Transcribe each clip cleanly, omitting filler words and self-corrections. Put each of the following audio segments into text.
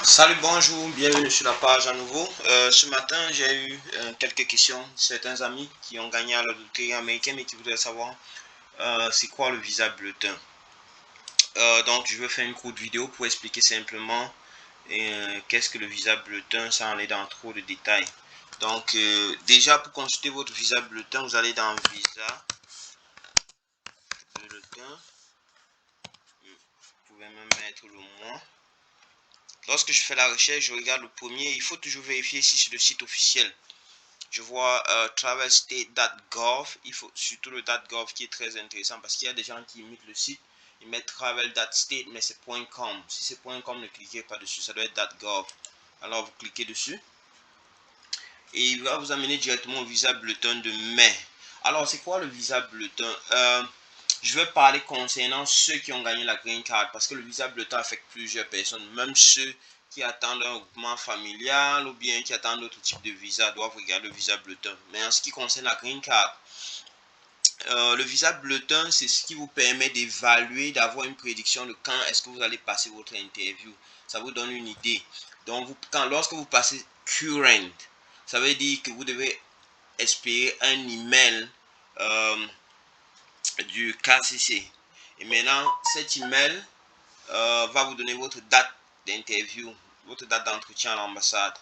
Salut, bonjour, bienvenue sur la page à nouveau. Ce matin, j'ai eu quelques questions. Certains amis qui ont gagné à la loterie américaine et qui voudraient savoir c'est quoi le visa bulletin. Donc, je vais faire une courte vidéo pour expliquer simplement qu'est-ce que le visa bulletin sans aller dans trop de détails. Donc, déjà, pour consulter votre visa bulletin, vous allez dans visa bulletin. Vous pouvez même mettre le mois. Lorsque je fais la recherche, je regarde le premier. Il faut toujours vérifier si c'est le site officiel. Je vois travelstate.gov. Il faut surtout le .gov qui est très intéressant parce qu'il y a des gens qui imitent le site. Ils mettent travel.state mais c'est .com. Si c'est .com, ne cliquez pas dessus. Ça doit être .gov. Alors vous cliquez dessus. Et il va vous amener directement au visa bulletin de mai. Alors c'est quoi le visa bulletin? Je vais parler concernant ceux qui ont gagné la green card parce que le visa bulletin affecte plusieurs personnes. Même ceux qui attendent un groupement familial ou bien qui attendent d'autres types de visa doivent regarder le visa bulletin. Mais en ce qui concerne la green card, le visa bulletin, c'est ce qui vous permet d'évaluer, d'avoir une prédiction de quand est-ce que vous allez passer votre interview. Ça vous donne une idée. Donc, lorsque vous passez current, ça veut dire que vous devez espérer un email du KCC. Et maintenant, cet email va vous donner votre date d'interview, votre date d'entretien à l'ambassade.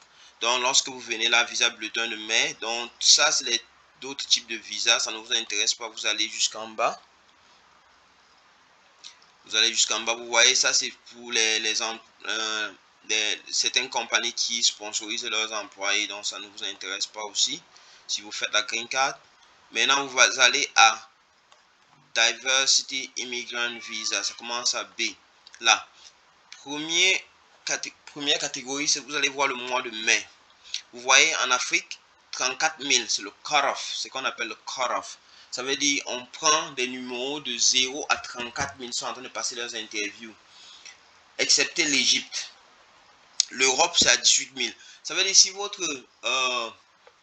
Donc, lorsque vous venez là, visa bulletin de mai, donc ça, c'est d'autres types de visas, ça ne vous intéresse pas, vous allez jusqu'en bas. Vous allez jusqu'en bas, vous voyez, ça c'est pour certaines compagnies qui sponsorisent leurs employés, donc ça ne vous intéresse pas aussi si vous faites la green card. Maintenant, vous allez à Diversity Immigrant Visa, ça commence à B. Là, première catégorie, c'est vous allez voir le mois de mai. Vous voyez, en Afrique, 34 000, c'est le cut-off, c'est qu'on appelle le cut-off. Ça veut dire on prend des numéros de 0 à 34 000 sont en train de passer leurs interviews, excepté l'Égypte. L'Europe, c'est à 18 000. Ça veut dire si votre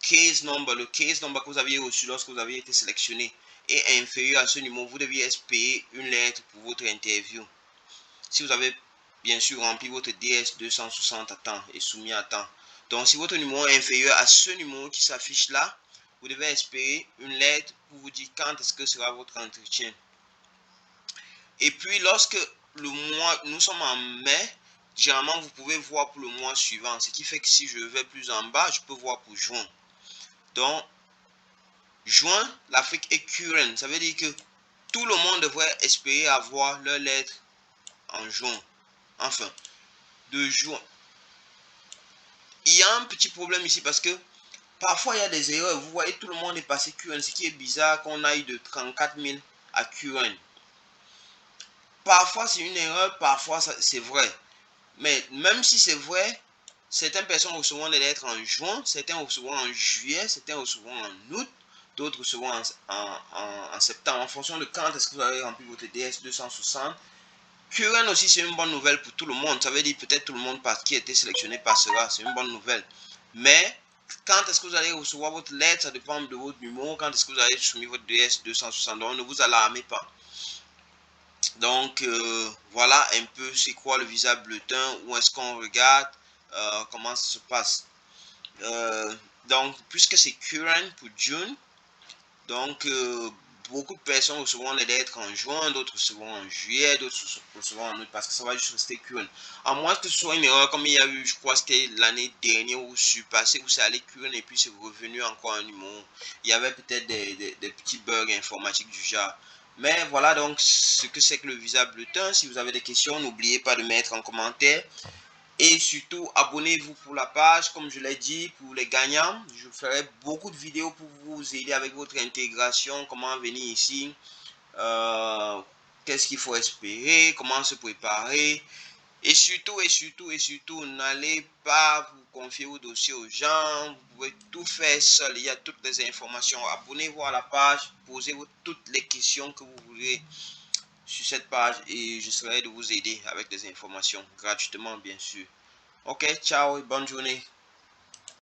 case number, le case number que vous aviez reçu lorsque vous avez été sélectionné est inférieur à ce numéro, vous deviez espérer une lettre pour votre interview. Si vous avez bien sûr rempli votre DS 260 à temps et soumis à temps. Donc, si votre numéro est inférieur à ce numéro qui s'affiche là, vous devez espérer une lettre pour vous dire quand est-ce que sera votre entretien. Et puis, lorsque nous sommes en mai, généralement, vous pouvez voir pour le mois suivant. Ce qui fait que si je vais plus en bas, je peux voir pour juin. Donc, juin, l'Afrique est current. Ça veut dire que tout le monde devrait espérer avoir leur lettre en juin. Enfin, de juin. Il y a un petit problème ici parce que parfois il y a des erreurs. Vous voyez, tout le monde est passé QN. Ce qui est bizarre qu'on aille de 34 000 à QN. Parfois c'est une erreur, parfois c'est vrai. Mais même si c'est vrai, certaines personnes recevront des lettres en juin, certains recevront en juillet, certains recevront en août, d'autres recevront en septembre. En fonction de quand est-ce que vous avez rempli votre DS 260. QN aussi, c'est une bonne nouvelle pour tout le monde. Ça veut dire peut-être tout le monde qui a été sélectionné passera. C'est une bonne nouvelle. Mais quand est-ce que vous allez recevoir votre lettre, ça dépend de votre numéro. Quand est-ce que vous allez soumettre votre DS 260. Donc, ne vous alarmez pas. Donc, voilà un peu c'est quoi le visa bulletin. Où est-ce qu'on regarde comment ça se passe. Donc, puisque c'est current pour June, donc, beaucoup de personnes recevront les lettres en juin, d'autres recevront en juillet, d'autres recevront en août parce que ça va juste rester current. À moins que ce soit une erreur comme il y a eu, je crois que c'était l'année dernière ou surpassé où c'est allé current et puis c'est revenu encore un numéro. Il y avait peut-être des petits bugs informatiques du genre. Mais voilà donc ce que c'est que le visa bulletin. Si vous avez des questions, n'oubliez pas de mettre en commentaire. Et surtout, abonnez-vous pour la page, comme je l'ai dit, pour les gagnants. Je ferai beaucoup de vidéos pour vous aider avec votre intégration, comment venir ici, qu'est-ce qu'il faut espérer, comment se préparer. Et surtout, n'allez pas vous confier au dossier aux gens. Vous pouvez tout faire seul. Il y a toutes les informations. Abonnez-vous à la page, posez-vous toutes les questions que vous voulez sur cette page et je serai de vous aider avec des informations gratuitement bien sûr. Ok, ciao et bonne journée.